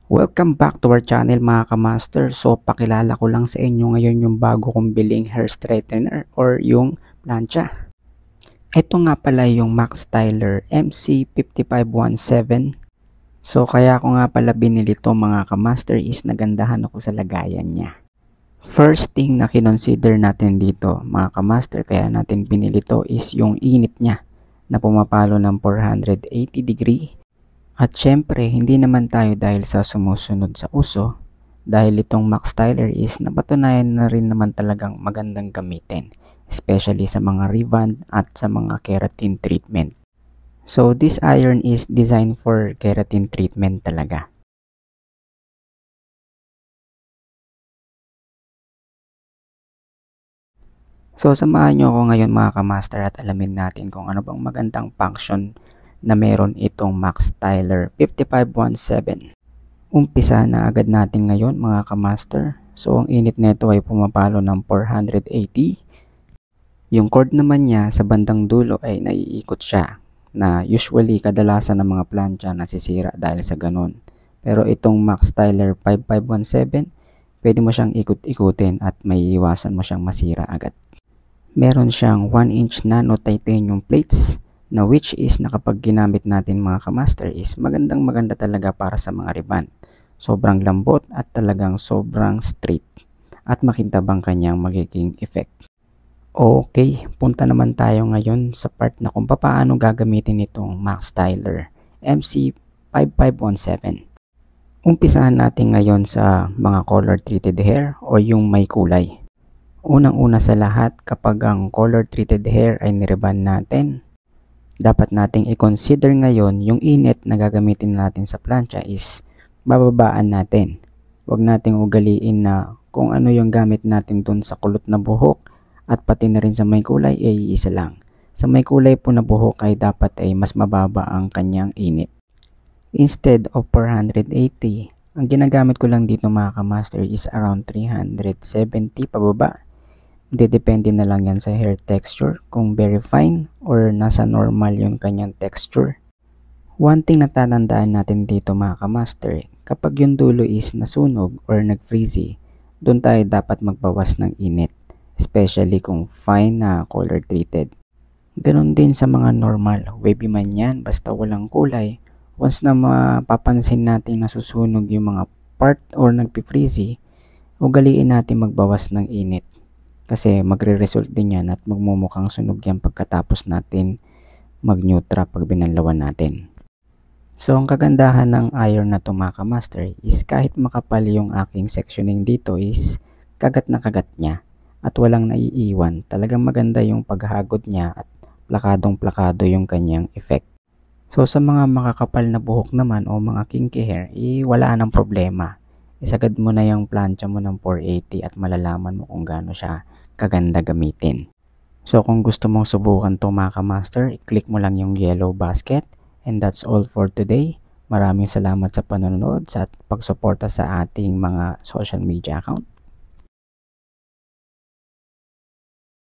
Welcome back to our channel mga kamaster. So pakilala ko lang sa inyo ngayon yung bago kong biling hair straightener or yung plancha. Ito nga pala yung Max Styler MC5517. So kaya ko nga pala binili to mga kamaster is nagandahan ako sa lagayan niya. First thing na kinonsider natin dito mga kamaster kaya natin binili to is yung init niya na pumapalo ng 480 degree. At syempre, hindi naman tayo dahil sa sumusunod sa uso, dahil itong Max Styler is napatunayan na rin naman talagang magandang gamitin, especially sa mga rebond at sa mga keratin treatment. So this iron is designed for keratin treatment talaga. So samahan nyo ako ngayon mga kamaster at alamin natin kung ano bang magandang function na meron itong Max Styler 5517. Umpisa na agad natin ngayon mga kamaster. So ang init nito ay pumapalo ng 480. Yung cord naman niya sa bandang dulo ay naiikot siya na usually kadalasan ng mga plancha nasisira dahil sa ganun. Pero itong Max Styler 5517, pwede mo siyang ikot-ikutin at may iwasan mo siyang masira agad. Meron siyang 1-inch nano titanium plates na which is na kapag ginamit natin mga kamaster is magandang maganda talaga para sa mga rebond. Sobrang lambot at talagang sobrang straight at makintabang kanyang magiging effect. Okay, punta naman tayo ngayon sa part na kung paano gagamitin itong Max Styler MC5517. Umpisahan natin ngayon sa mga color treated hair o yung may kulay. Unang-una sa lahat, kapag ang color treated hair ay nirebond natin, dapat nating i-consider ngayon yung init na gagamitin natin sa plancha is bababaan natin. Huwag nating ugaliin na kung ano yung gamit natin dun sa kulot na buhok at pati na rin sa may kulay ay isa lang. Sa may kulay po na buhok ay dapat ay mas mababa ang kanyang init. Instead of 480, ang ginagamit ko lang dito mga kamaster is around 370 pababa. Depende na lang yan sa hair texture kung very fine or nasa normal yung kanyang texture. One thing na tatandaan natin dito mga kamaster, kapag yung dulo is nasunog or nag-freezy, doon tayo dapat magbawas ng init, especially kung fine na color treated. Ganon din sa mga normal, wavy man yan basta walang kulay. Once na mapapansin natin nasusunog yung mga part or nag-freezy, ugaliin natin magbawas ng init. Kasi magre-result din yan at magmumukhang sunog yan pagkatapos natin mag-neutra pag binanlawan natin. So ang kagandahan ng iron na to mga kamaster is kahit makapal yung aking sectioning dito is kagat na kagat niya at walang naiiwan. Talagang maganda yung paghagod niya at plakadong plakado yung kanyang effect. So sa mga makakapal na buhok naman o mga kinky hair, wala nang problema. Isagad mo na yung plancha mo ng 480 at malalaman mo kung gaano siya kaganda gamitin. So kung gusto mong subukan to mga kamaster, i-click mo lang yung yellow basket. And that's all for today. Maraming salamat sa panonood at pagsuporta sa ating mga social media account.